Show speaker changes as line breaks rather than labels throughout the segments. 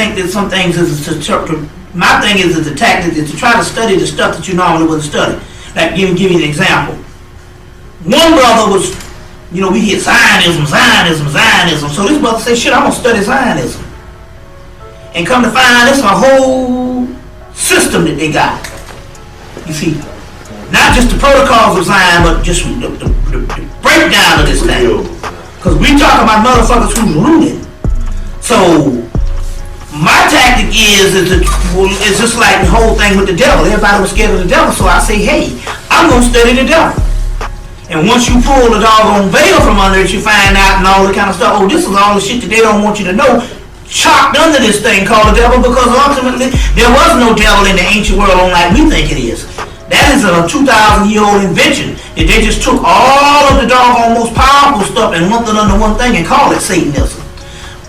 think that some things is to my thing is the tactic is to try to study the stuff that you normally wouldn't study. Like, give you an example. One brother was, we hear Zionism. So this brother said, shit, I'm going to study Zionism. And come to find out, it's a whole system that they got. You see, not just the protocols of Zion, but just the breakdown of this thing. Because we talk about motherfuckers who's rooted. So, my tactic is just like the whole thing with the devil. Everybody was scared of the devil, so I say, hey, I'm going to study the devil. And once you pull the doggone veil from under it, you find out and all the kind of stuff, oh, this is all the shit that they don't want you to know, chocked under this thing called the devil, because ultimately, there was no devil in the ancient world like we think it is. That is a 2,000-year-old invention that they just took all of the doggone most powerful stuff and lumped it under one thing and called it Satanism.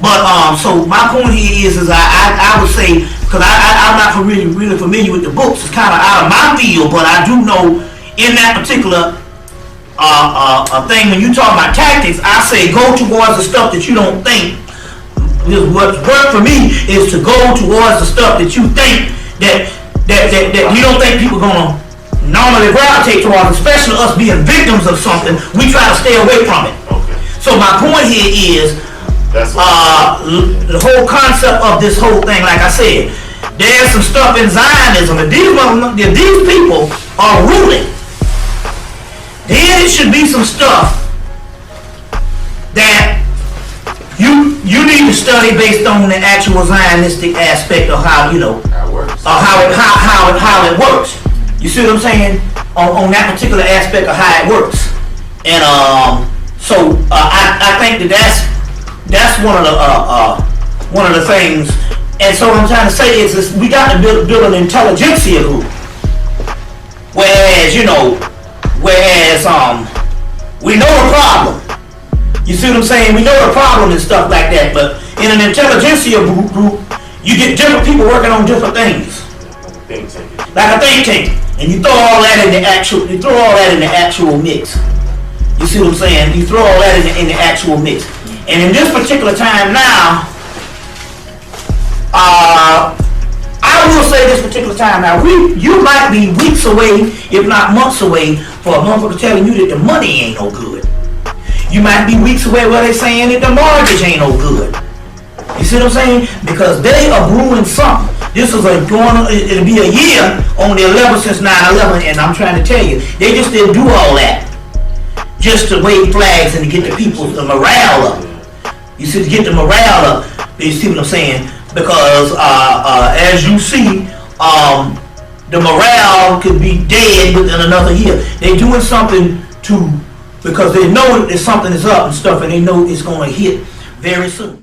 But so my point here is I would say, because I'm not really familiar with the books, it's kind of out of my field, but I do know in that particular thing, when you talk about tactics, I say go towards the stuff that you don't think. What's worked for me is to go towards the stuff that you think that you don't think people gonna normally gravitate towards, especially us being victims of something. We try to stay away from it. Okay. So my point here is the whole concept of this whole thing. Like I said, there's some stuff in Zionism, and these people are ruling. Then it should be some stuff that you need to study based on the actual Zionistic aspect of how how it works. How it works. You see what I'm saying? On that particular aspect of how it works. And so I think that's one of the things. And so what I'm trying to say is we got to build an intelligentsia group. Whereas we know the problem. You see what I'm saying? We know the problem and stuff like that, but in an intelligentsia group, you get different people working on different things. Like a think tank. And you throw all that in the actual mix. You see what I'm saying? You throw all that in the actual mix. And in this particular time now, I will say this particular time now, you might be weeks away, if not months away, for a motherfucker telling you that the money ain't no good. You might be weeks away where they saying that the mortgage ain't no good. You see what I'm saying? Because they are brewing something. This is it'll be a year on the 11th since 9/11, and I'm trying to tell you, they just didn't do all that just to wave flags and to get the morale up. You see, to get the morale up. You see what I'm saying? Because as you see, the morale could be dead within another year. They're doing something because they know that something is up and stuff, and they know it's going to hit very soon.